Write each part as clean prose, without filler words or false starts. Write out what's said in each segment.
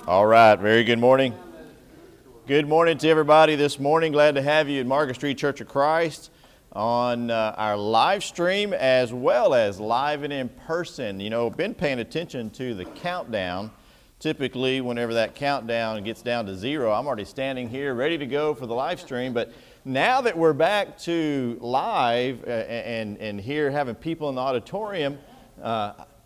All right, very good morning. Good morning to everybody this morning. Glad to have you at Market Street Church of Christ on our live stream as well as live and in person. You know, been paying attention to the countdown. Typically, whenever that countdown gets down to 0, I'm already standing here ready to go for the live stream. But now that we're back to live and here having people in the auditorium,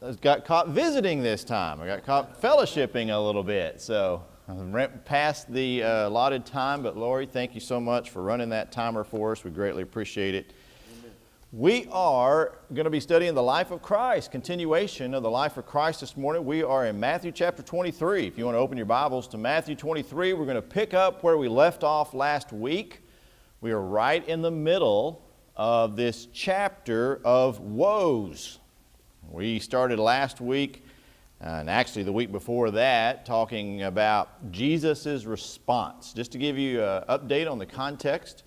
I got caught visiting this time. I got caught fellowshipping a little bit. So I went past the allotted time, but Lori, thank you so much for running that timer for us. We greatly appreciate it. Amen. We are going to be studying the life of Christ, continuation of the life of Christ this morning. We are in Matthew chapter 23. If you want to open your Bibles to Matthew 23, we're going to pick up where we left off last week. We are right in the middle of this chapter of woes. We started last week, and actually the week before that, talking about Jesus' response. Just to give you an update on the context,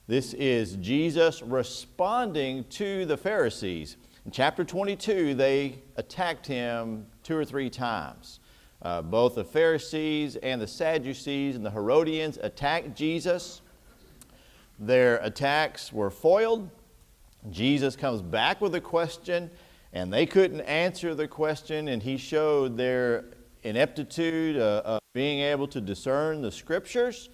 this is Jesus responding to the Pharisees. In chapter 22, they attacked him 2 or 3 times. Both the Pharisees and the Sadducees and the Herodians attacked Jesus. Their attacks were foiled. Jesus comes back with a question, and they couldn't answer the question, and he showed their ineptitude of being able to discern the Scriptures.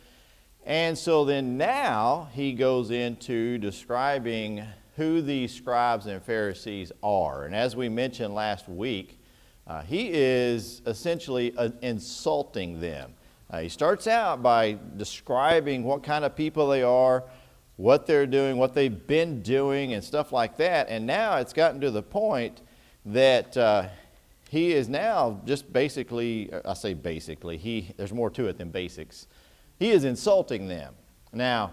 And so then now he goes into describing who these scribes and Pharisees are. And as we mentioned last week, he is essentially insulting them. He starts out by describing what kind of people they are, what they're doing, what they've been doing, and stuff like that. And now it's gotten to the point that he is now just basically, I say basically, there's more to it than basics. He is insulting them. Now,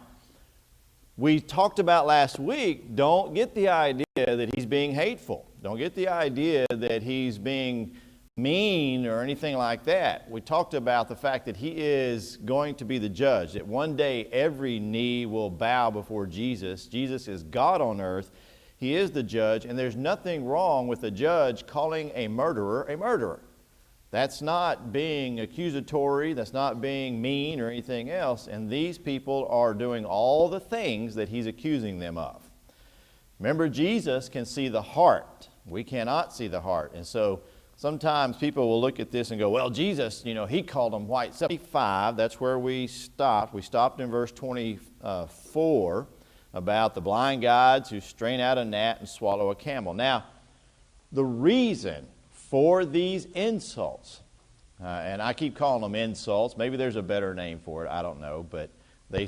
we talked about last week, don't get the idea that he's being hateful. Don't get the idea that he's being mean or anything like that. We talked about the fact that he is going to be the judge, that one day every knee will bow before Jesus. Jesus is God on earth. He is the judge, and there's nothing wrong with a judge calling a murderer a murderer. That's not being accusatory, that's not being mean or anything else, and these people are doing all the things that he's accusing them of. Remember, Jesus can see the heart. We cannot see the heart, and so sometimes people will look at this and go, well, Jesus, he called them white sepulchres. 75, that's where we stopped. We stopped in verse 24 about the blind guides who strain out a gnat and swallow a camel. Now, the reason for these insults, and I keep calling them insults, maybe there's a better name for it, I don't know, but they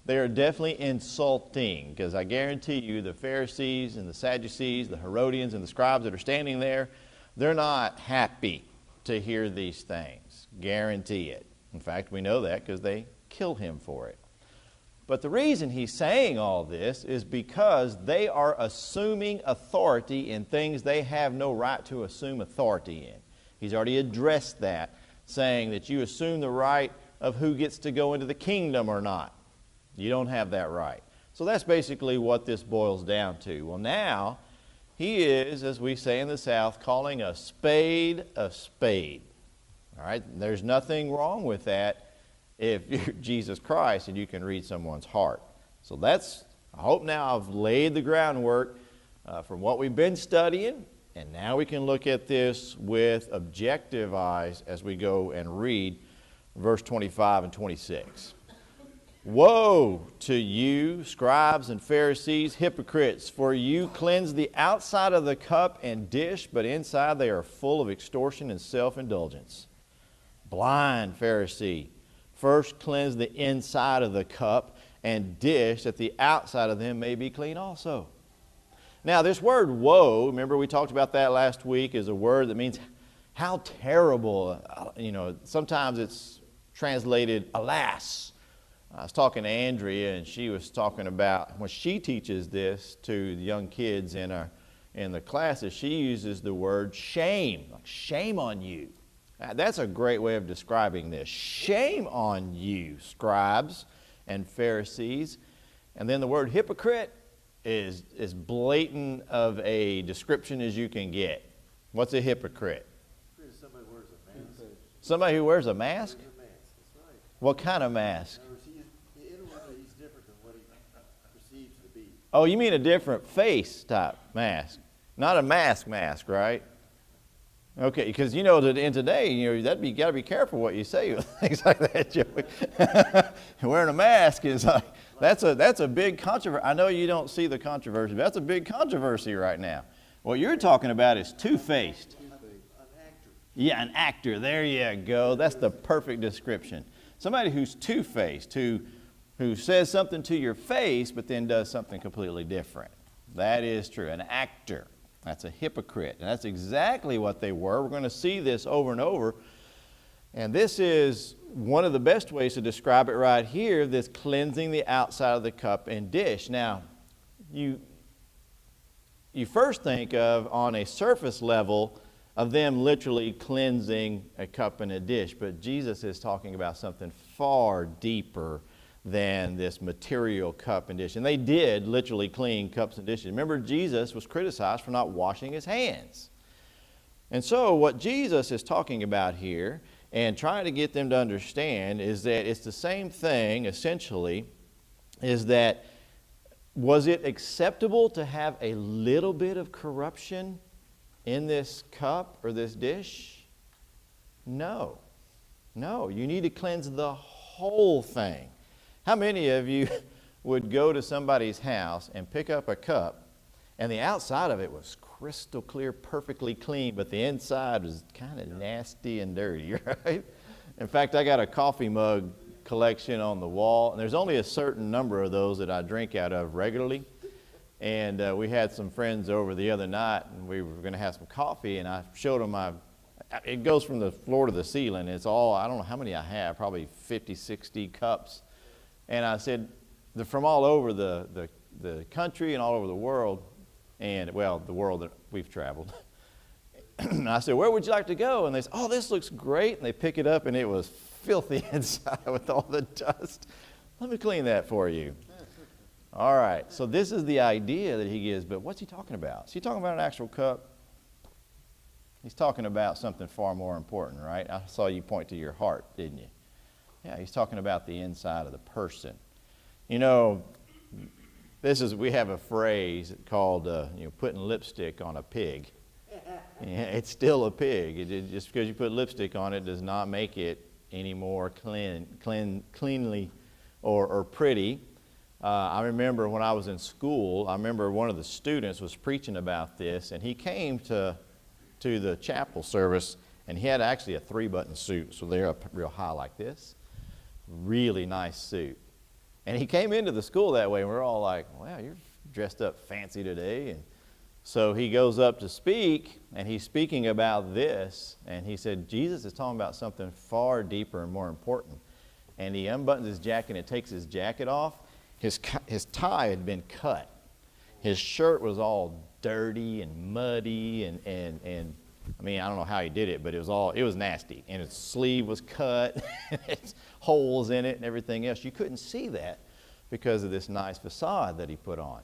are definitely insulting, because I guarantee you the Pharisees and the Sadducees, the Herodians and the scribes that are standing there, they're not happy to hear these things. Guarantee it. In fact, we know that because they kill him for it. But the reason he's saying all this is because they are assuming authority in things they have no right to assume authority in. He's already addressed that, saying that you assume the right of who gets to go into the kingdom or not. You don't have that right. So that's basically what this boils down to. Well, now he is, as we say in the South, calling a spade a spade. All right? There's nothing wrong with that if you're Jesus Christ and you can read someone's heart. So I hope now I've laid the groundwork from what we've been studying, and now we can look at this with objective eyes as we go and read verse 25 and 26. Woe to you, scribes and Pharisees, hypocrites, for you cleanse the outside of the cup and dish, but inside they are full of extortion and self-indulgence. Blind Pharisee, first cleanse the inside of the cup and dish, that the outside of them may be clean also. Now, this word woe, remember we talked about that last week, is a word that means how terrible. Sometimes it's translated alas. I was talking to Andrea, and she was talking about when she teaches this to the young kids in the classes, she uses the word shame, like shame on you. That's a great way of describing this. Shame on you, scribes and Pharisees. And then the word hypocrite is as blatant of a description as you can get. What's a hypocrite? Somebody wears a mask. Somebody who wears a mask? A mask, that's right. What kind of mask? In other words, inwardly he's different than what he perceives to be. Oh, you mean a different face type mask, not a mask, right? Okay, because you know that in today, you got to be careful what you say with things like that, Joey. Wearing a mask is like that's a big controversy. I know you don't see the controversy, but that's a big controversy right now. What you're talking about is two-faced. An actor. Yeah, an actor. There you go. That's the perfect description. Somebody who's two-faced, who says something to your face, but then does something completely different. That is true. An actor. That's a hypocrite. And that's exactly what they were. We're going to see this over and over. And this is one of the best ways to describe it right here, this cleansing the outside of the cup and dish. Now, you first think of, on a surface level, of them literally cleansing a cup and a dish. But Jesus is talking about something far deeper than this material cup and dish. And they did literally clean cups and dishes. Remember, Jesus was criticized for not washing his hands. And so what Jesus is talking about here and trying to get them to understand is that it's the same thing, essentially, is that was it acceptable to have a little bit of corruption in this cup or this dish? No. No, you need to cleanse the whole thing. How many of you would go to somebody's house and pick up a cup and the outside of it was crystal clear, perfectly clean, but the inside was kind of nasty and dirty, right? In fact, I got a coffee mug collection on the wall, and there's only a certain number of those that I drink out of regularly. And we had some friends over the other night, and we were going to have some coffee, and I showed them it goes from the floor to the ceiling. It's all, I don't know how many I have, probably 50, 60 cups. And I said, they're from all over the country and all over the world, and, well, the world that we've traveled. And I said, where would you like to go? And they said, oh, this looks great. And they pick it up, and it was filthy inside with all the dust. Let me clean that for you. All right, so this is the idea that he gives, but what's he talking about? Is he talking about an actual cup? He's talking about something far more important, right? I saw you point to your heart, didn't you? Yeah, he's talking about the inside of the person. You know, we have a phrase called, putting lipstick on a pig. Yeah, it's still a pig. Just because you put lipstick on it does not make it any more cleanly or pretty. I remember when I was in school, I remember one of the students was preaching about this, and he came to the chapel service, and he had actually a 3-button suit, so they're up real high like this. Really nice suit. And he came into the school that way, and we're all like, wow, you're dressed up fancy today. And so he goes up to speak, and he's speaking about this, and he said, Jesus is talking about something far deeper and more important. And he unbuttons his jacket and takes his jacket off. His tie had been cut. His shirt was all dirty and muddy, and I mean, I don't know how he did it, but it was nasty. And his sleeve was cut, and holes in it and everything else. You couldn't see that because of this nice facade that he put on.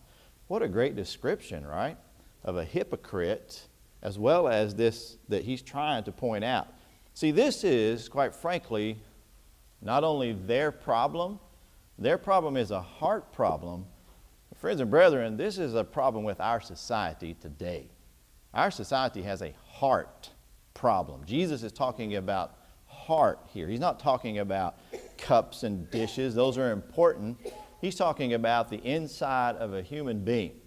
What a great description, right, of a hypocrite, as well as this that he's trying to point out. See, this is, quite frankly, not only their problem is a heart problem. Friends and brethren, this is a problem with our society today. Our society has a heart problem. Jesus is talking about heart here. He's not talking about cups and dishes. Those are important. He's talking about the inside of a human being.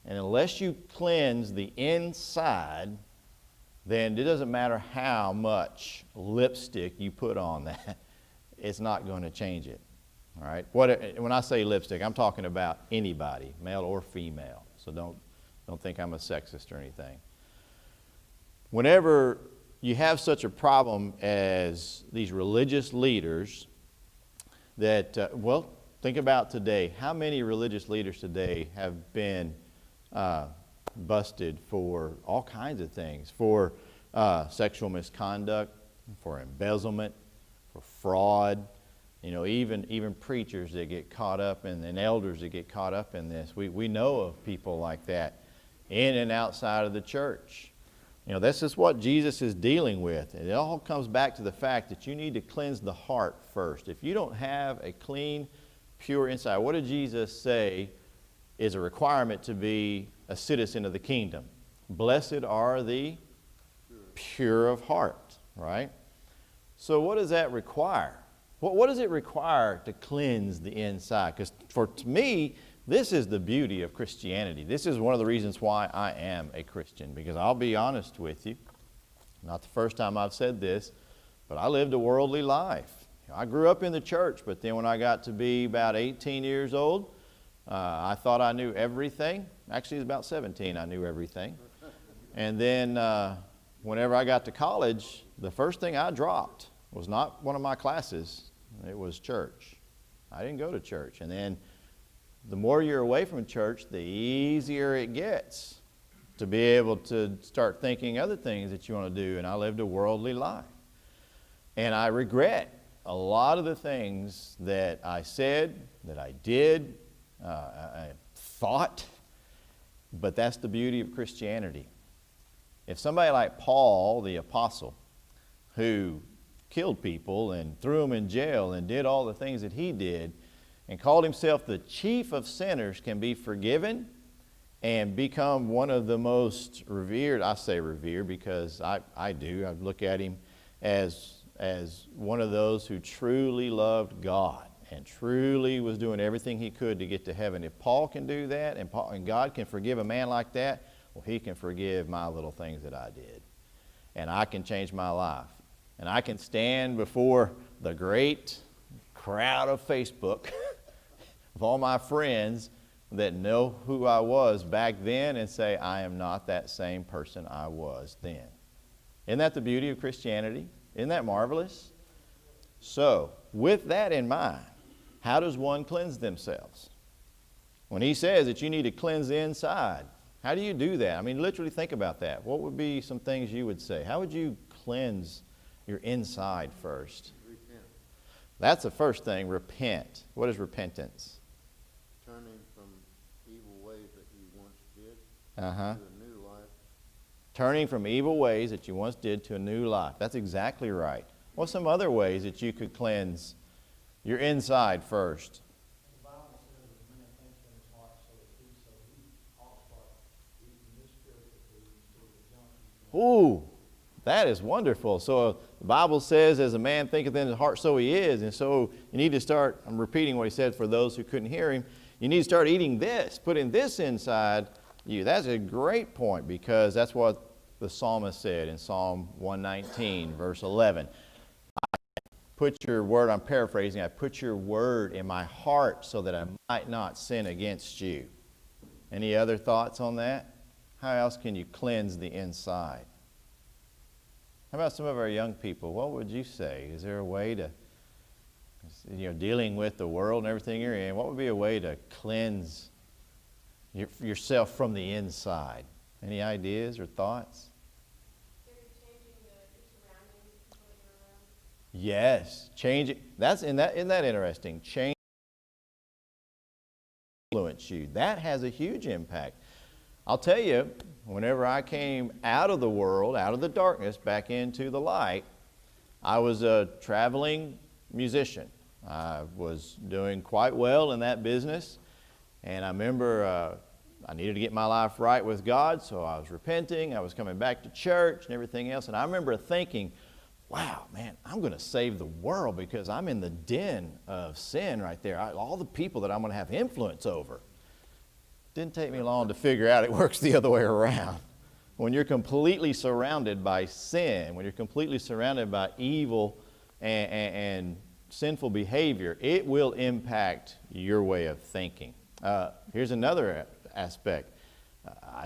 And unless you cleanse the inside, then it doesn't matter how much lipstick you put on that. It's not going to change it. All right? When I say lipstick, I'm talking about anybody, male or female. So don't think I'm a sexist or anything. Whenever you have such a problem as these religious leaders that, think about today. How many religious leaders today have been busted for all kinds of things, for sexual misconduct, for embezzlement, for fraud, even preachers that get caught up and elders that get caught up in this. We know of people like that in and outside of the church. This is what Jesus is dealing with. And it all comes back to the fact that you need to cleanse the heart first. If you don't have a clean, pure inside, what did Jesus say is a requirement to be a citizen of the kingdom? Blessed are the pure of heart, right? So what does that require? What does it require to cleanse the inside? Because to me, this is the beauty of Christianity. This is one of the reasons why I am a Christian. Because I'll be honest with you, not the first time I've said this, but I lived a worldly life. I grew up in the church, but then when I got to be about 18 years old, I thought I knew everything. Actually, it was about 17 I knew everything. And then whenever I got to college, the first thing I dropped was not one of my classes. It was church. I didn't go to church. And then the more you're away from church, the easier it gets to be able to start thinking other things that you want to do. And I lived a worldly life. And I regret a lot of the things that I said, that I did, I thought. But that's the beauty of Christianity. If somebody like Paul, the apostle, who killed people and threw them in jail and did all the things that he did and called himself the chief of sinners, can be forgiven and become one of the most revered, I say revered because I do. I look at him as one of those who truly loved God and truly was doing everything he could to get to heaven. If Paul can do that and God can forgive a man like that, well, he can forgive my little things that I did. And I can change my life. And I can stand before the great crowd of Facebook of all my friends that know who I was back then and say, I am not that same person I was then. Isn't that the beauty of Christianity? Isn't that marvelous? So, with that in mind, how does one cleanse themselves? When he says that you need to cleanse the inside, how do you do that? I mean, literally think about that. What would be some things you would say? How would you cleanse your inside first? Repent. That's the first thing, repent. What is repentance? Turning from evil ways that you once did Uh-huh. to a new life. Turning from evil ways that you once did to a new life. That's exactly right. What's some other ways that you could cleanse your inside first? The Bible says that man thinks in his heart, so is he. So he ought to start eating this spiritual food instead of the junk he's doing. Ooh, that is wonderful. So the Bible says, as a man thinketh in his heart, so he is. And so you need to start, I'm repeating what he said for those who couldn't hear him, you need to start eating this, putting this inside you. That's a great point because that's what the psalmist said in Psalm 119, verse 11. Put your word, I'm paraphrasing, I put your word in my heart so that I might not sin against you. Any other thoughts on that? How else can you cleanse the inside? How about some of our young people? What would you say? Is there a way to, dealing with the world and everything you're in, what would be a way to cleanse yourself from the inside? Any ideas or thoughts? Yes, change it. Isn't that interesting? Change influence you. That has a huge impact. I'll tell you, whenever I came out of the world, out of the darkness, back into the light, I was a traveling musician. I was doing quite well in that business, and I remember I needed to get my life right with God, so I was repenting. I was coming back to church and everything else, and I remember thinking, wow, man, I'm going to save the world because I'm in the den of sin right there. All the people that I'm going to have influence over. Didn't take me long to figure out it works the other way around. When you're completely surrounded by sin, when you're completely surrounded by evil and sinful behavior, it will impact your way of thinking. Here's another aspect.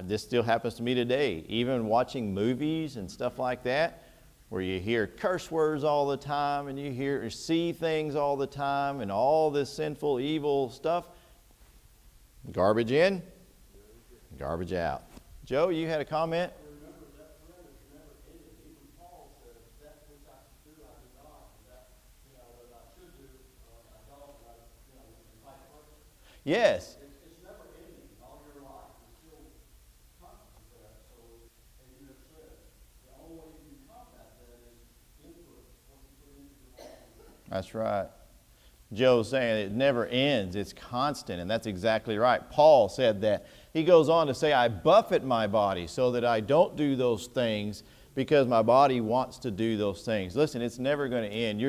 This still happens to me today. Even watching movies and stuff like that, where you hear curse words all the time and you hear or see things all the time and all this sinful, evil stuff. Garbage in, garbage out. Joe, you had a comment? Remember that prayer is never ended. Even Paul says, that which I should do, I do not. And that, that I should do, I don't. And vice versa. Yes. It's never ending. All your life is still constant with that. So, as you have said, That's right. Joe's saying it never ends. It's constant, and that's exactly right. Paul said that. He goes on to say, I buffet my body so that I don't do those things because my body wants to do those things. Listen, it's never going to end.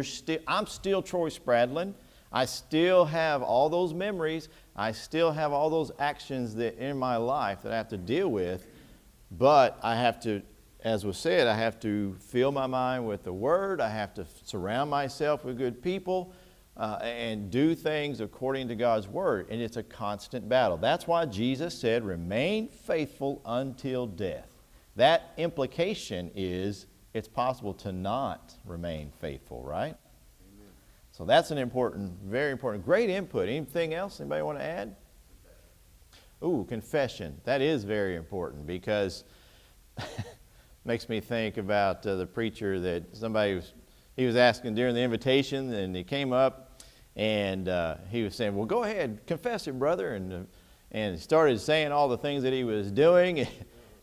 I'm still Troy Spradlin. I still have all those memories. I still have all those actions that in my life that I have to deal with. But I have to, as was said, I have to fill my mind with the Word. I have to surround myself with good people. And do things according to God's Word. And it's a constant battle. That's why Jesus said, remain faithful until death. That implication is it's possible to not remain faithful, right? Amen. So that's an important, very important, great input. Anything else anybody want to add? Ooh, confession. That is very important because makes me think about the preacher that he was asking during the invitation, and he came up and he was saying, well, go ahead, confess it, brother. And he started saying all the things that he was doing.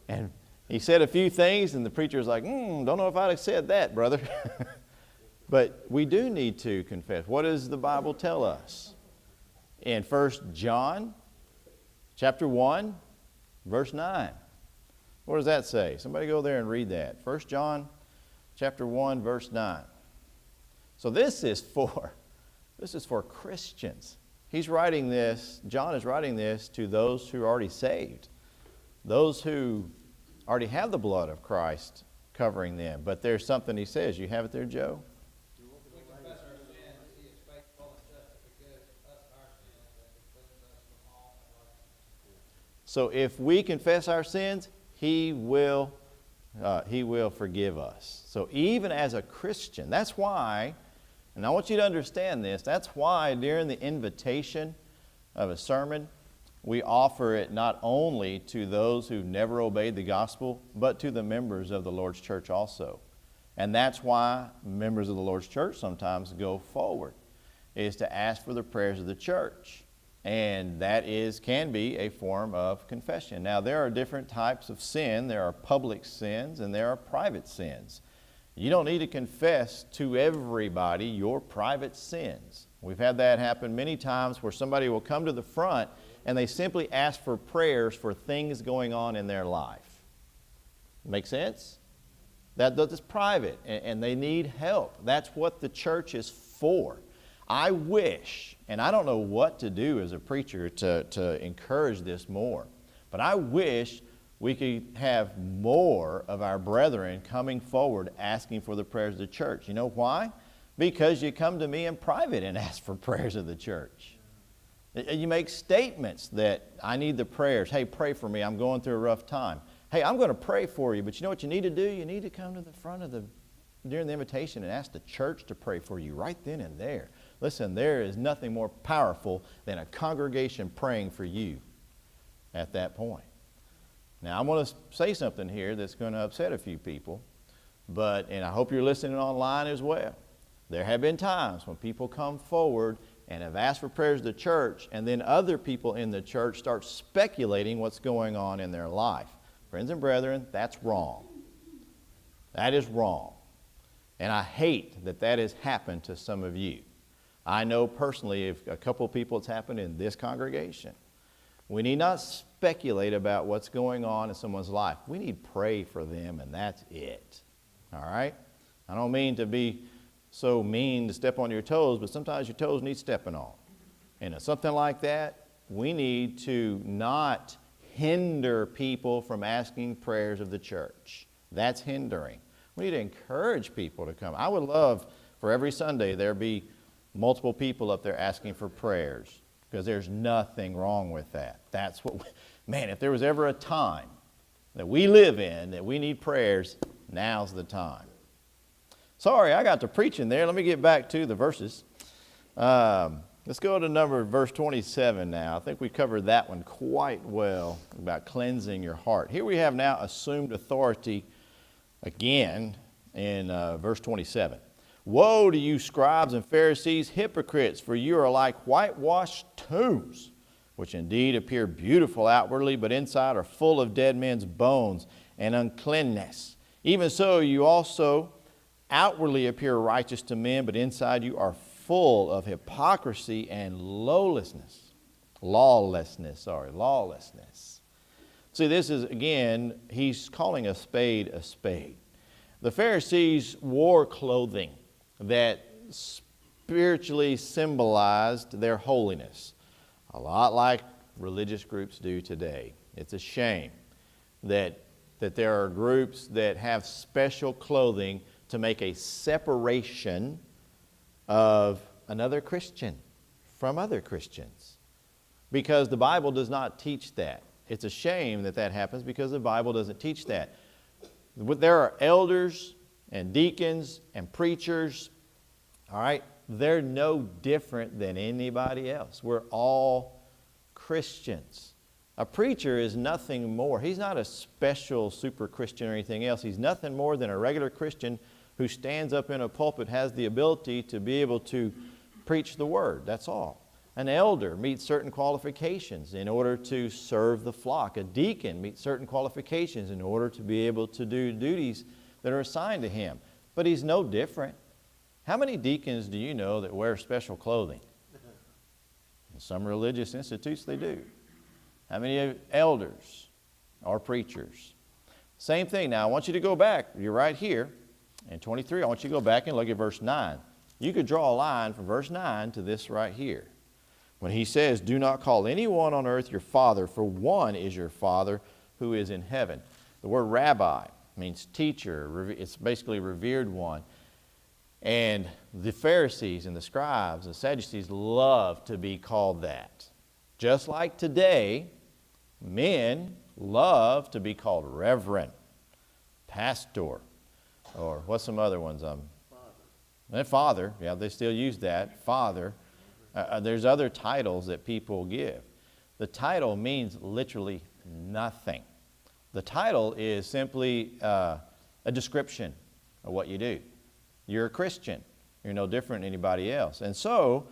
And he said a few things, and the preacher was like, don't know if I'd have said that, brother. But we do need to confess. What does the Bible tell us? In 1 John chapter 1, verse 9. What does that say? Somebody go there and read that. 1 John chapter 1, verse 9. So this is for Christians. He's writing this, John is writing this to those who are already saved, those who already have the blood of Christ covering them. But there's something he says. You have it there, Joe? We confess our sins, he is faithful and just to forgive us our sins and to cleanse us from all unrighteousness. So if we confess our sins, he will forgive us. So even as a Christian, that's why, and I want you to understand this, that's why during the invitation of a sermon, we offer it not only to those who've never obeyed the gospel, but to the members of the Lord's church also. And that's why members of the Lord's church sometimes go forward, is to ask for the prayers of the church. And that can be a form of confession. Now, there are different types of sin. There are public sins and there are private sins. You don't need to confess to everybody your private sins. We've had that happen many times where somebody will come to the front and they simply ask for prayers for things going on in their life. Make sense? That's private, and they need help. That's what the church is for. I wish, and I don't know what to do as a preacher to encourage this more, but I wish we could have more of our brethren coming forward asking for the prayers of the church. You know why? Because you come to me in private and ask for prayers of the church. You make statements that I need the prayers. Hey, pray for me. I'm going through a rough time. Hey, I'm going to pray for you, but you know what you need to do? You need to come to the front during the invitation and ask the church to pray for you right then and there. Listen, there is nothing more powerful than a congregation praying for you at that point. Now, I'm going to say something here that's going to upset a few people, and I hope you're listening online as well. There have been times when people come forward and have asked for prayers of the church, and then other people in the church start speculating what's going on in their life. Friends and brethren, that's wrong. That is wrong. And I hate that has happened to some of you. I know personally if a couple of people it's happened in this congregation. We need not speculate about what's going on in someone's life. We need to pray for them, and that's it. All right? I don't mean to be so mean to step on your toes, but sometimes your toes need stepping on. And if something like that, we need to not hinder people from asking prayers of the church. That's hindering. We need to encourage people to come. I would love for every Sunday there be multiple people up there asking for prayers, because there's nothing wrong with that. That's what, if there was ever a time that we live in that we need prayers, now's the time. Sorry, I got to preaching there. Let me get back to the verses. Let's go to verse 27 now. I think we covered that one quite well about cleansing your heart. Here we have now assumed authority again in verse 27. Woe to you, scribes and Pharisees, hypocrites, for you are like whitewashed tombs, which indeed appear beautiful outwardly, but inside are full of dead men's bones and uncleanness. Even so, you also outwardly appear righteous to men, but inside you are full of hypocrisy and lawlessness. Lawlessness. See, this is, again, he's calling a spade a spade. The Pharisees wore clothing that spiritually symbolized their holiness, a lot like religious groups do today. It's a shame that there are groups that have special clothing to make a separation of another Christian from other Christians, because the Bible does not teach that. It's a shame that that happens because the Bible doesn't teach that. There are elders and deacons and preachers, all right? They're no different than anybody else. We're all Christians. A preacher is nothing more. He's not a special super Christian or anything else. He's nothing more than a regular Christian who stands up in a pulpit, has the ability to be able to preach the word. That's all. An elder meets certain qualifications in order to serve the flock. A deacon meets certain qualifications in order to be able to do duties that are assigned to him. But he's no different. How many deacons do you know that wear special clothing? In some religious institutes, they do. How many elders or preachers? Same thing. Now, I want you to go back. You're right here in 23. I want you to go back and look at verse 9. You could draw a line from verse 9 to this right here. When he says, do not call anyone on earth your father, for one is your Father who is in heaven. The word rabbi means teacher. It's basically revered one. And the Pharisees and the scribes and Sadducees love to be called that. Just like today, men love to be called reverend, pastor, or what's some other ones? Father. Yeah, they still use that. Father. There's other titles that people give. The title means literally nothing. The title is simply a description of what you do. You're a Christian. You're no different than anybody else. And so,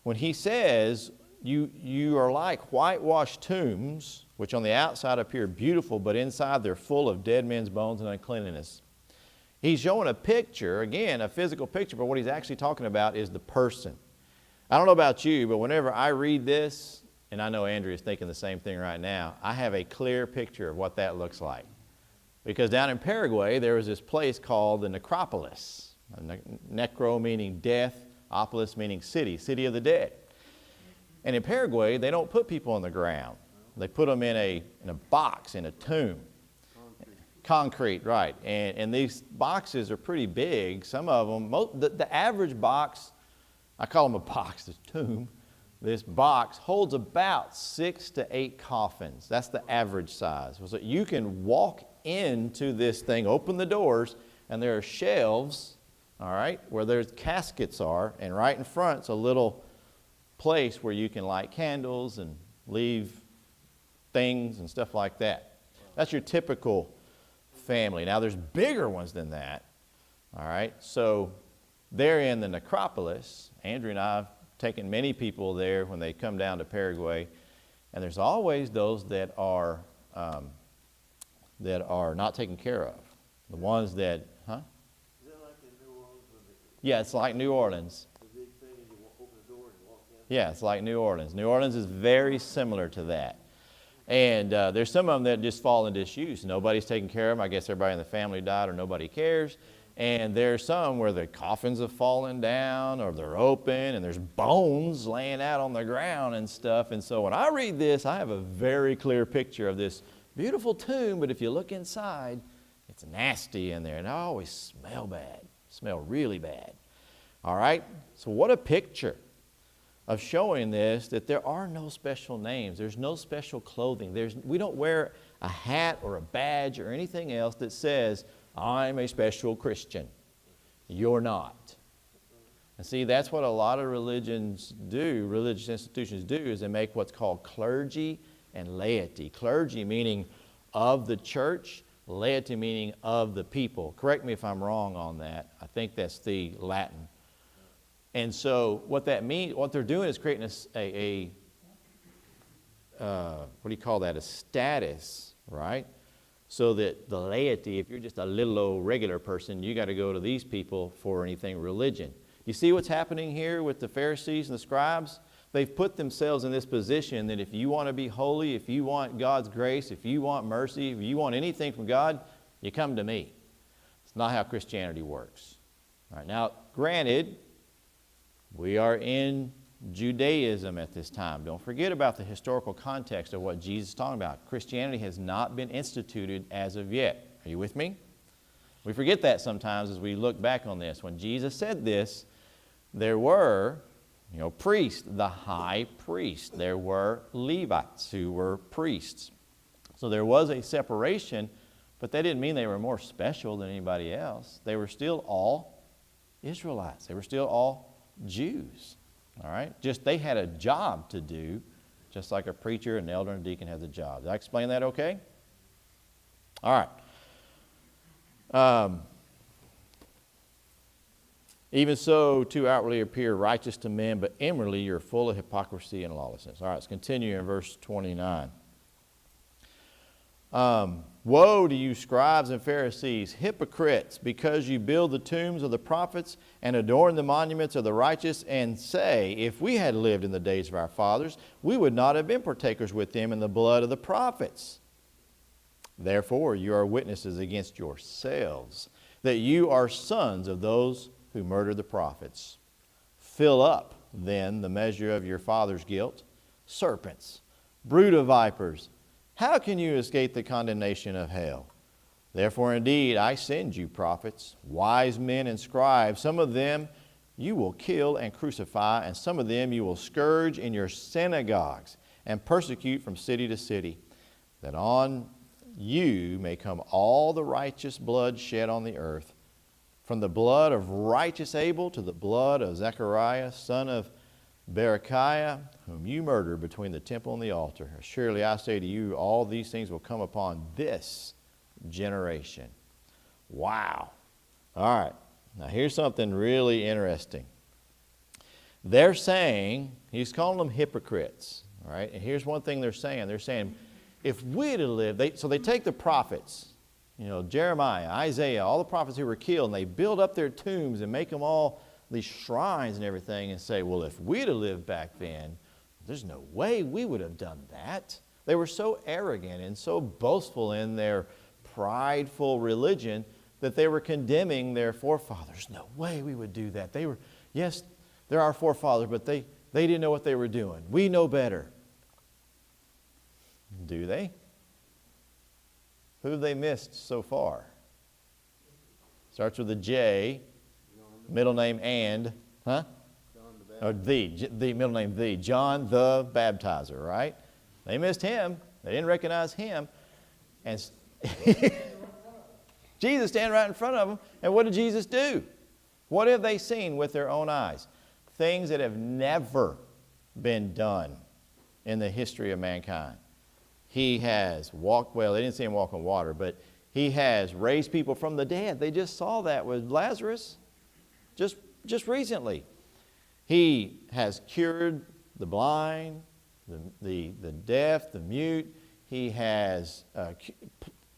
when he says, you are like whitewashed tombs, which on the outside appear beautiful, but inside they're full of dead men's bones and uncleanness. He's showing a picture, again, a physical picture, but what he's actually talking about is the person. I don't know about you, but whenever I read this, and I know Andrea's thinking the same thing right now, I have a clear picture of what that looks like. Because down in Paraguay, there was this place called the necropolis. Necro meaning death, opolis meaning city, city of the dead. And in Paraguay, they don't put people on the ground. They put them in a box, in a tomb. Concrete, right. And these boxes are pretty big. Some of them, the average box, I call them a box, this tomb. This box holds about 6 to 8 coffins. That's the average size. So you can walk into this thing, open the doors, and there are shelves, all right, where there's caskets are, and right in front's a little place where you can light candles and leave things and stuff like that. That's your typical family. Now there's bigger ones than that, all right. So there in the necropolis, Andrew and I have taken many people there when they come down to Paraguay, and there's always those that are not taken care of. The ones that, Is that like in New Orleans? Yeah, it's like New Orleans. The big thing and you open the door and you walk in? Yeah, it's like New Orleans. New Orleans is very similar to that. And there's some of them that just fall in disuse. Nobody's taking care of them. I guess everybody in the family died or nobody cares. And there's some where the coffins have fallen down or they're open and there's bones laying out on the ground and stuff. And so when I read this, I have a very clear picture of this beautiful tomb, but if you look inside, it's nasty in there. And I always smell bad, smell really bad. All right? So what a picture of showing this, that there are no special names. There's no special clothing. We don't wear a hat or a badge or anything else that says, I'm a special Christian. You're not. And see, that's what a lot of religions do, religious institutions do, is they make what's called clergy and laity. Clergy meaning of the church, laity meaning of the people. Correct me if I'm wrong on that. I think that's the Latin. And so what that means, what they're doing is creating what do you call that? A status, right? so that the laity, if you're just a little old regular person, you got to go to these people for anything religion. You see what's happening here with the Pharisees and the scribes? They've put themselves in this position that if you want to be holy, if you want God's grace, if you want mercy, if you want anything from God, you come to me. It's not how Christianity works. All right, now, granted, we are in Judaism at this time. Don't forget about the historical context of what Jesus is talking about. Christianity has not been instituted as of yet. Are you with me? We forget that sometimes as we look back on this. When Jesus said this, there were priests, the high priest. There were Levites who were priests. So there was a separation, but that didn't mean they were more special than anybody else. They were still all Israelites. They were still all Jews. All right? Just they had a job to do, just like a preacher, an elder, and a deacon has a job. Did I explain that okay? All right. Even so, to outwardly appear righteous to men, but inwardly you're full of hypocrisy and lawlessness. All right, let's continue in verse 29. Woe to you, scribes and Pharisees, hypocrites, because you build the tombs of the prophets and adorn the monuments of the righteous, and say, if we had lived in the days of our fathers, we would not have been partakers with them in the blood of the prophets. Therefore, you are witnesses against yourselves, that you are sons of those who murdered the prophets. Fill up, then, the measure of your father's guilt. Serpents, brood of vipers, how can you escape the condemnation of hell? Therefore, indeed, I send you prophets, wise men and scribes. Some of them you will kill and crucify, and some of them you will scourge in your synagogues and persecute from city to city, that on you may come all the righteous blood shed on the earth, from the blood of righteous Abel to the blood of Zechariah, son of Berechiah, whom you murdered between the temple and the altar. Surely I say to you, all these things will come upon this generation. Wow. All right. Now here's something really interesting. They're saying, he's calling them hypocrites. All right. And here's one thing they're saying. They're saying, if we'd have lived, so they take the prophets, Jeremiah, Isaiah, all the prophets who were killed, and they build up their tombs and make them all these shrines and everything and say, well, if we'd have lived back then, there's no way we would have done that. They were so arrogant and so boastful in their prideful religion that they were condemning their forefathers. No way we would do that. They were, yes, they're our forefathers, but they didn't know what they were doing. We know better. Do they? Who have they missed so far? Starts with a J, middle name and, huh? Or the middle name the. John the Baptizer, right? They missed him. They didn't recognize him. And Jesus standing right in front of them. And what did Jesus do? What have they seen with their own eyes? Things that have never been done in the history of mankind. He has walked, well, they didn't see him walk on water, but he has raised people from the dead. They just saw that with Lazarus just recently. He has cured the blind, the deaf, the mute. He has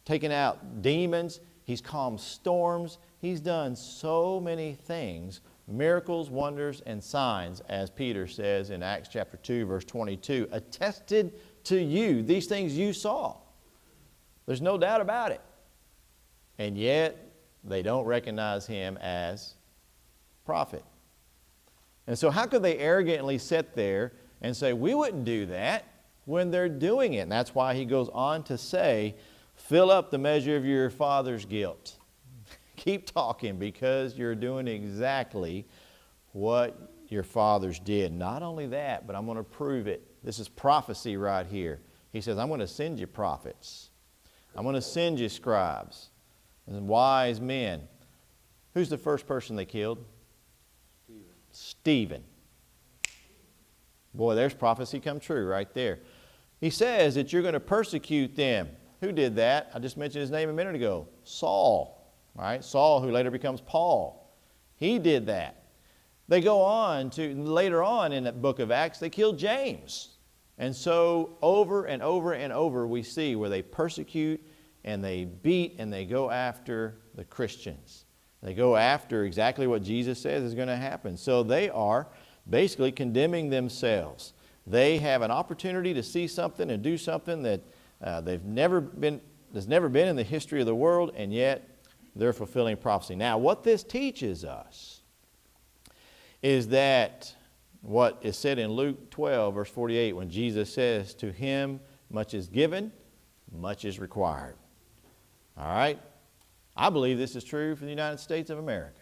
taken out demons. He's calmed storms. He's done so many things, miracles, wonders, and signs, as Peter says in Acts chapter 2, verse 22, attested to you, these things you saw. There's no doubt about it. And yet, they don't recognize him as prophet. And so how could they arrogantly sit there and say, we wouldn't do that, when they're doing it? And that's why he goes on to say, fill up the measure of your father's guilt. Keep talking, because you're doing exactly what your fathers did. Not only that, but I'm going to prove it. This is prophecy right here. He says, I'm going to send you prophets. I'm going to send you scribes and wise men. Who's the first person they killed? Stephen. Boy, there's prophecy come true right there. He says that you're going to persecute them. Who did that? I just mentioned his name a minute ago. Saul. Right? Saul, who later becomes Paul. He did that. They go on to, later on in the book of Acts, they killed James. And so over and over and over we see where they persecute and they beat and they go after the Christians. They go after exactly what Jesus says is going to happen. So they are basically condemning themselves. They have an opportunity to see something and do something that there's never been in the history of the world, and yet they're fulfilling prophecy. Now, what this teaches us is that what is said in Luke 12, verse 48, when Jesus says, "To him much is given, much is required." All right? I believe this is true for the United States of America.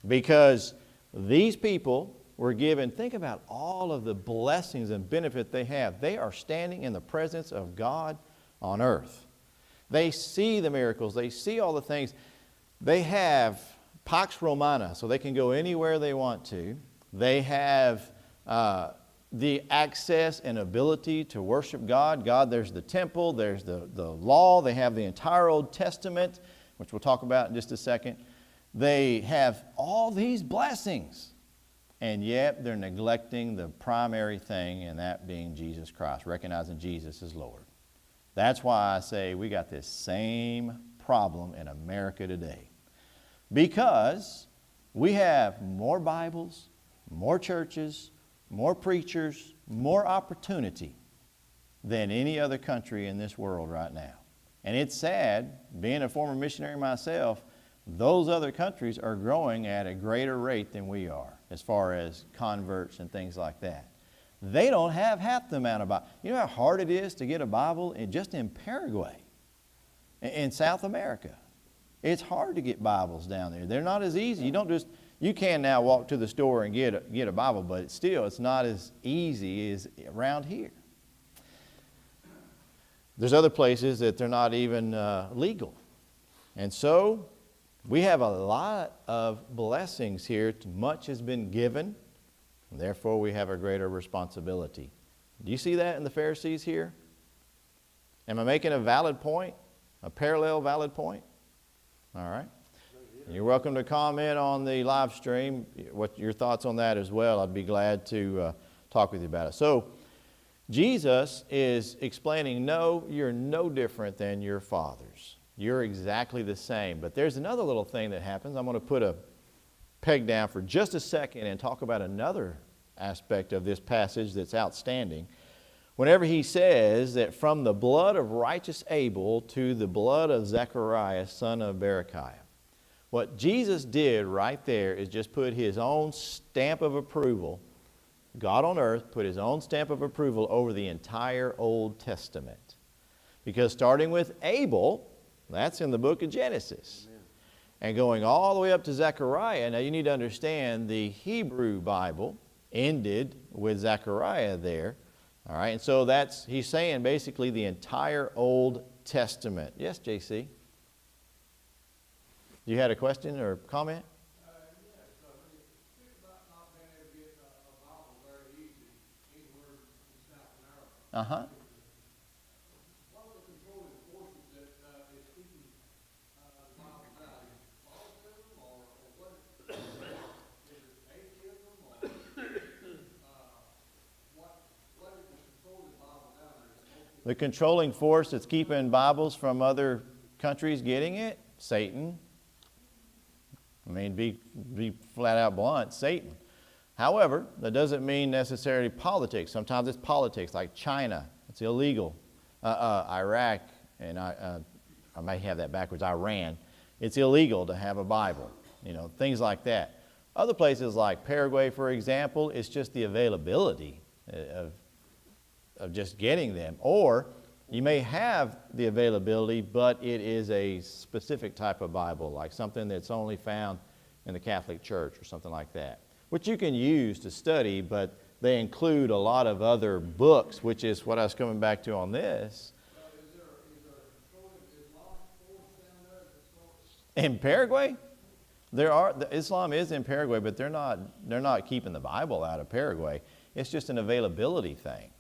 Because these people were given, think about all of the blessings and benefit they have. They are standing in the presence of God on earth. They see the miracles. They see all the things. They have Pax Romana, so they can go anywhere they want to. They have the access and ability to worship God. There's the temple, there's the law. They have the entire Old Testament, which we'll talk about in just a second. They have all these blessings, and yet they're neglecting the primary thing, and that being Jesus Christ, recognizing Jesus as Lord. That's why I say we got this same problem in America today. Because we have more Bibles, more churches, more preachers, more opportunity than any other country in this world right now. And it's sad, being a former missionary myself, those other countries are growing at a greater rate than we are as far as converts and things like that. They don't have half the amount of Bible. You know how hard it is to get a Bible just in Paraguay, in South America. It's hard to get Bibles down there. They're not as easy. You can now walk to the store and get a Bible, but it's not as easy as around here. There's other places that they're not even legal. And so we have a lot of blessings here. Much has been given, and therefore we have a greater responsibility. Do you see that in the Pharisees here? Am I making a valid point? A parallel valid point? All right. And you're welcome to comment on the live stream, what your thoughts on that as well. I'd be glad to talk with you about it. So Jesus is explaining, no, you're no different than your fathers. You're exactly the same. But there's another little thing that happens. I'm going to put a peg down for just a second and talk about another aspect of this passage that's outstanding. Whenever he says that from the blood of righteous Abel to the blood of Zechariah, son of Berechiah. What Jesus did right there is just put his own stamp of approval. God on earth put his own stamp of approval over the entire Old Testament. Because starting with Abel, that's in the book of Genesis. Amen. And going all the way up to Zechariah. Now you need to understand the Hebrew Bible ended with Zechariah there. All right, and so he's saying basically the entire Old Testament. Yes, JC? You had a question or comment? Yes, think about not being able to get a Bible very easy anywhere in South America. Uh-huh. What are the controlling forces that is keeping the Bible down? Is it Catholicism or what is it atheism or what is the controlling Bible down there? The controlling force that's keeping Bibles from other countries getting it? Satan. I mean, be flat out blunt, Satan. However, that doesn't mean necessarily politics. Sometimes it's politics, like China. It's illegal. Iraq, and I may have that backwards, Iran. It's illegal to have a Bible. Things like that. Other places like Paraguay, for example, it's just the availability of just getting them. Or you may have the availability, but it is a specific type of Bible, like something that's only found in the Catholic Church or something like that, which you can use to study, but they include a lot of other books, which is what I was coming back to on this. Is there a controlling Islamic force down there? In Paraguay? Islam is in Paraguay, but they're not keeping the Bible out of Paraguay. It's just an availability thing.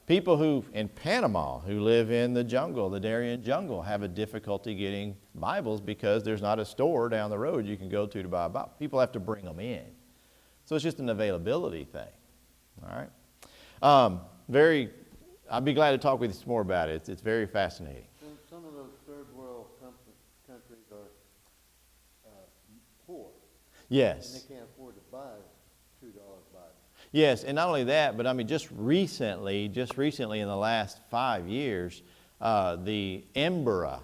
People in Panama who live in the jungle, the Darien jungle, have a difficulty getting Bibles because there's not a store down the road you can go to buy a Bible. People have to bring them in. So it's just an availability thing. All right. I'd be glad to talk with you some more about it. It's very fascinating. Some of the Yes. And they can't afford to buy a $2 Bible. Yes, and not only that, but I mean, just recently in the last 5 years, the Embera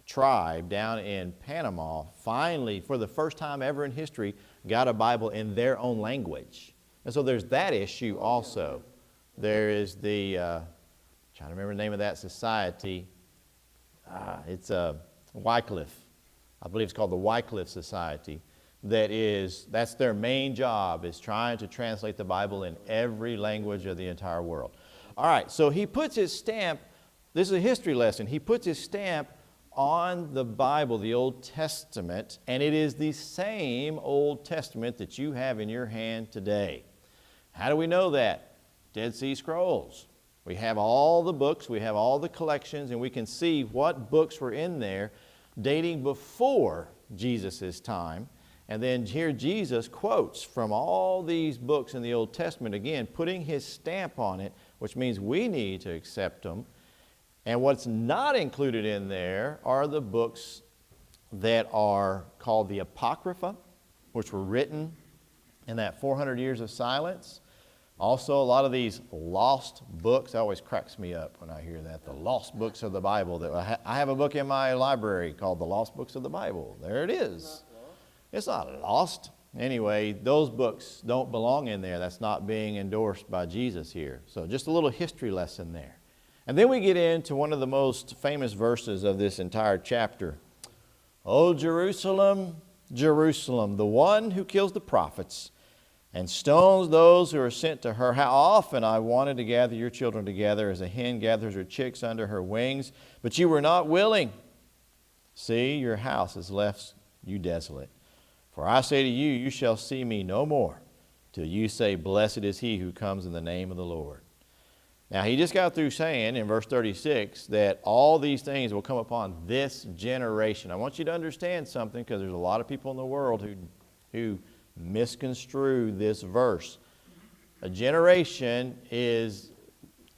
tribe down in Panama finally, for the first time ever in history, got a Bible in their own language. And so there's that issue also. There is the, trying to remember the name of that society. It's Wycliffe. I believe it's called the Wycliffe Society. That's their main job, is trying to translate the Bible in every language of the entire world. All right, so he puts his stamp, this is a history lesson, he puts his stamp on the Bible, the Old Testament, and it is the same Old Testament that you have in your hand today. How do we know that? Dead Sea Scrolls. We have all the books, we have all the collections, and we can see what books were in there dating before Jesus' time. And then here Jesus quotes from all these books in the Old Testament, again, putting his stamp on it, which means we need to accept them. And what's not included in there are the books that are called the Apocrypha, which were written in that 400 years of silence. Also, a lot of these lost books, it always cracks me up when I hear that, the lost books of the Bible. I have a book in my library called The Lost Books of the Bible. There it is. It's not lost. Anyway, those books don't belong in there. That's not being endorsed by Jesus here. So just a little history lesson there. And then we get into one of the most famous verses of this entire chapter. O Jerusalem, Jerusalem, the one who kills the prophets and stones those who are sent to her. How often I wanted to gather your children together as a hen gathers her chicks under her wings, but you were not willing. See, your house has left you desolate. For I say to you, you shall see me no more, till you say, blessed is he who comes in the name of the Lord. Now, he just got through saying in verse 36 that all these things will come upon this generation. I want you to understand something, because there's a lot of people in the world who misconstrue this verse. A generation is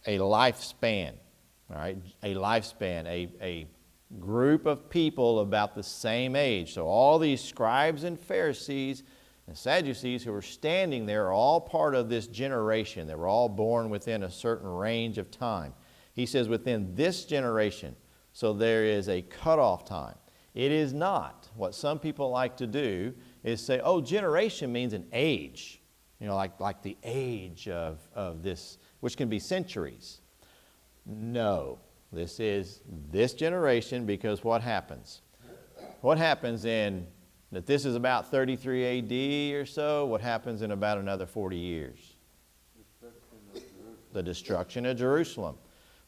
a lifespan, all right? A lifespan, a group of people about the same age. So all these scribes and Pharisees and Sadducees who were standing there are all part of this generation. They were all born within a certain range of time. He says within this generation, so there is a cutoff time. It is not what some people like to do is say, oh, generation means an age, like the age of this, which can be centuries. No, this is this generation, because what happens? What happens in, that this is about 33 A.D. or so, what happens in about another 40 years? The destruction of Jerusalem.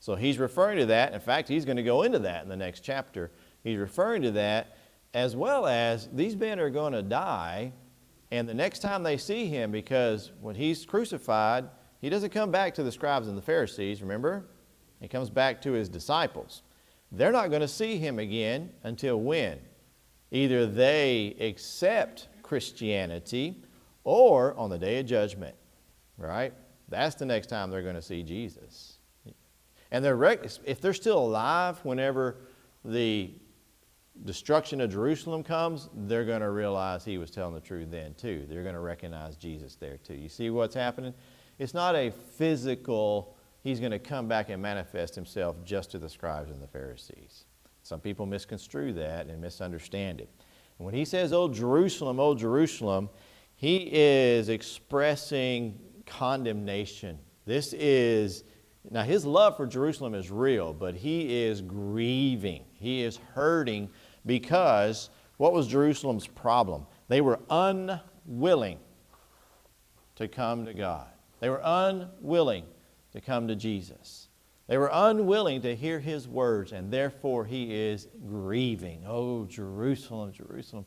So he's referring to that. In fact, he's going to go into that in the next chapter. He's referring to that, as well as these men are going to die, and the next time they see him, because when he's crucified, he doesn't come back to the scribes and the Pharisees, remember? He comes back to his disciples. They're not going to see him again until when? Either they accept Christianity or on the day of judgment, right? That's the next time they're going to see Jesus. And if they're still alive whenever the destruction of Jerusalem comes, they're going to realize he was telling the truth then too. They're going to recognize Jesus there too. You see what's happening? It's not a physical, he's going to come back and manifest himself just to the scribes and the Pharisees. Some people misconstrue that and misunderstand it. And when he says, oh Jerusalem, he is expressing condemnation. Now his love for Jerusalem is real, but he is grieving. He is hurting because what was Jerusalem's problem? They were unwilling to come to God. They were unwilling to come to Jesus. They were unwilling to hear his words, and therefore he is grieving. Oh, Jerusalem, Jerusalem.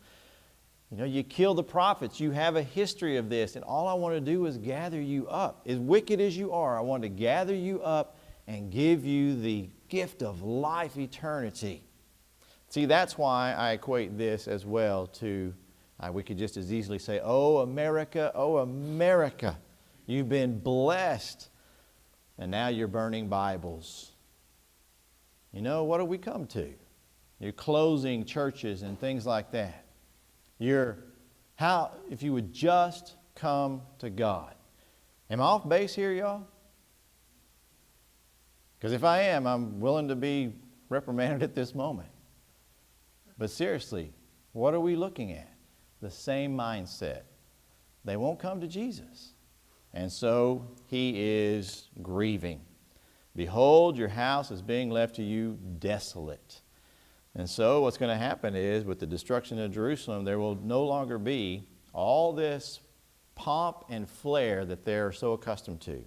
You kill the prophets. You have a history of this, and all I want to do is gather you up. As wicked as you are, I want to gather you up and give you the gift of life eternity. See, that's why I equate this as well to, we could just as easily say, oh, America, you've been blessed, and now you're burning Bibles. What do we come to? You're closing churches and things like that. You're How, if you would just come to God. Am I off base here, y'all? Because if I am, I'm willing to be reprimanded at this moment. But seriously, what are we looking at? The same mindset. They won't come to Jesus. And so he is grieving. Behold, your house is being left to you desolate. And so what's going to happen is, with the destruction of Jerusalem, there will no longer be all this pomp and flair that they're so accustomed to.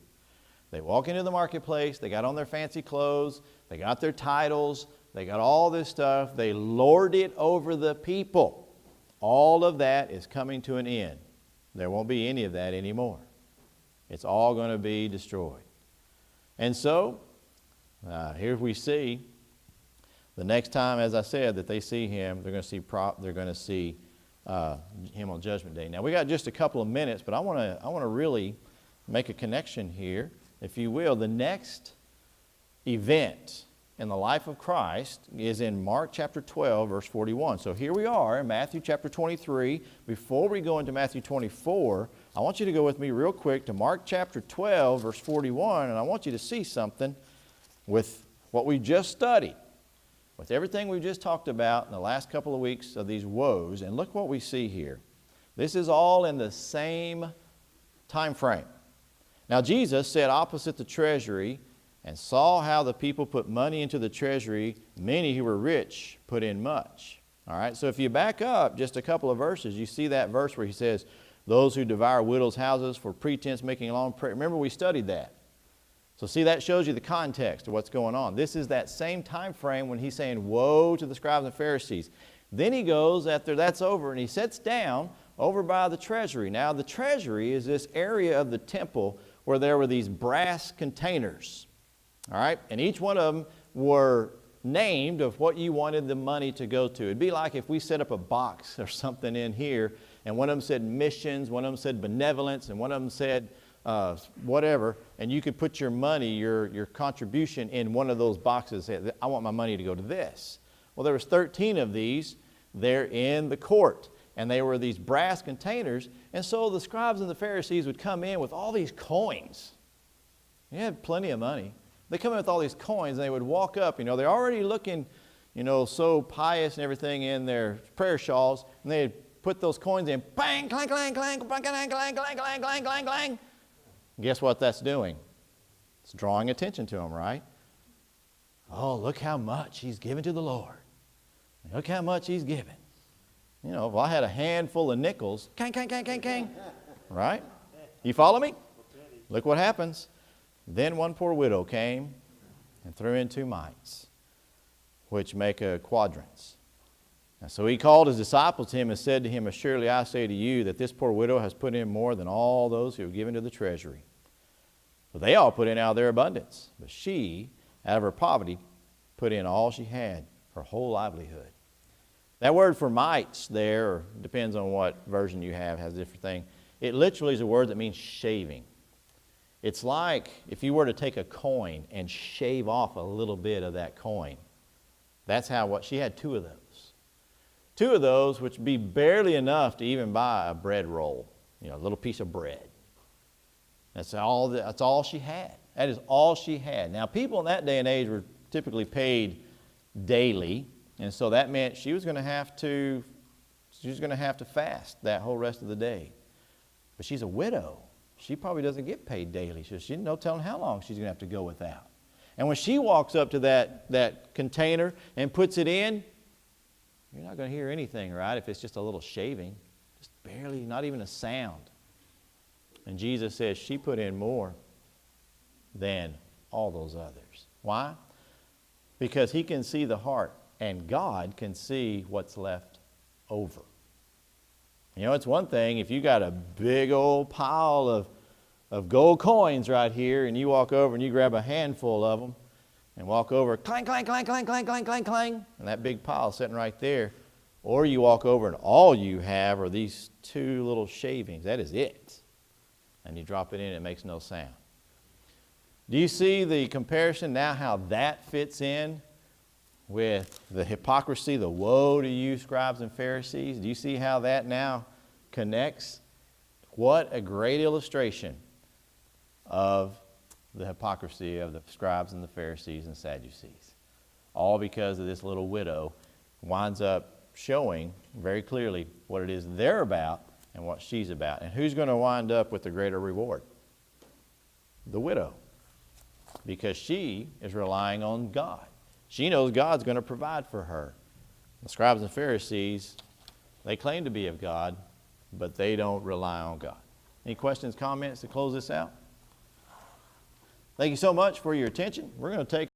They walk into the marketplace, they got on their fancy clothes, they got their titles, they got all this stuff, they lord it over the people. All of that is coming to an end. There won't be any of that anymore. It's all going to be destroyed. And so, here we see, the next time, as I said, that they see him, they're going to see him on Judgment Day. Now, we got just a couple of minutes, but I want to really make a connection here, if you will. The next event in the life of Christ is in Mark chapter 12, verse 41. So here we are in Matthew chapter 23. Before we go into Matthew 24, I want you to go with me real quick to Mark chapter 12, verse 41, and I want you to see something with what we just studied, with everything we just talked about in the last couple of weeks of these woes. And look what we see here. This is all in the same time frame. Now, Jesus sat opposite the treasury and saw how the people put money into the treasury. Many who were rich put in much. All right, so if you back up just a couple of verses, you see that verse where he says, those who devour widows' houses for pretense making a long prayer. Remember, we studied that. So see, that shows you the context of what's going on. This is that same time frame when he's saying, woe to the scribes and Pharisees. Then he goes, after that's over, and he sits down over by the treasury. Now, the treasury is this area of the temple where there were these brass containers. All right, and each one of them were named of what you wanted the money to go to. It'd be like if we set up a box or something in here, and one of them said missions, one of them said benevolence, and one of them said whatever, and you could put your money, your contribution in one of those boxes. Say, I want my money to go to this. Well, there was 13 of these there in the court, and they were these brass containers, and so the scribes and the Pharisees would come in with all these coins. They had plenty of money. They come in with all these coins, and they would walk up. They're already looking, so pious and everything in their prayer shawls, and they'd put those coins in, bang, clang, clang, clang, clang, clang, clang, clang, clang, clang, clang, clang. Guess what that's doing? It's drawing attention to them, right? Oh, look how much he's given to the Lord. Look how much he's given. If I had a handful of nickels, clang, clang, clang, clang, clang, right? You follow me? Look what happens. Then one poor widow came and threw in 2 mites, which make a quadrans. And so he called his disciples to him and said to him, assuredly I say to you that this poor widow has put in more than all those who have given to the treasury. For they all put in out of their abundance, but she, out of her poverty, put in all she had, her whole livelihood. That word for mites there, or depends on what version you have, has a different thing. It literally is a word that means shaving. It's like if you were to take a coin and shave off a little bit of that coin. That's how she had 2 of those. 2 of those, which would be barely enough to even buy a bread roll, a little piece of bread. That's all she had. That is all she had. Now, people in that day and age were typically paid daily, and so that meant she was going to have to fast that whole rest of the day. But she's a widow. She probably doesn't get paid daily, so she no telling how long she's going to have to go without. And when she walks up to that container and puts it in, you're not going to hear anything, right? If it's just a little shaving, just barely, not even a sound. And Jesus says she put in more than all those others. Why? Because he can see the heart, and God can see what's left over. It's one thing if you got a big old pile of gold coins right here, and you walk over and you grab a handful of them, and walk over, clang, clang, clang, clang, clang, clang, clang, clang, and that big pile sitting right there. Or you walk over and all you have are these 2 little shavings. That is it. And you drop it in, it makes no sound. Do you see the comparison now, how that fits in with the hypocrisy, the woe to you, scribes and Pharisees? Do you see how that now connects. What a great illustration of the hypocrisy of the scribes and the Pharisees and Sadducees. All because of this little widow winds up showing very clearly what it is they're about and what she's about. And who's going to wind up with the greater reward? The widow. Because she is relying on God. She knows God's going to provide for her. The scribes and Pharisees, they claim to be of God, but they don't rely on God. Any questions, comments to close this out? Thank you so much for your attention. We're going to take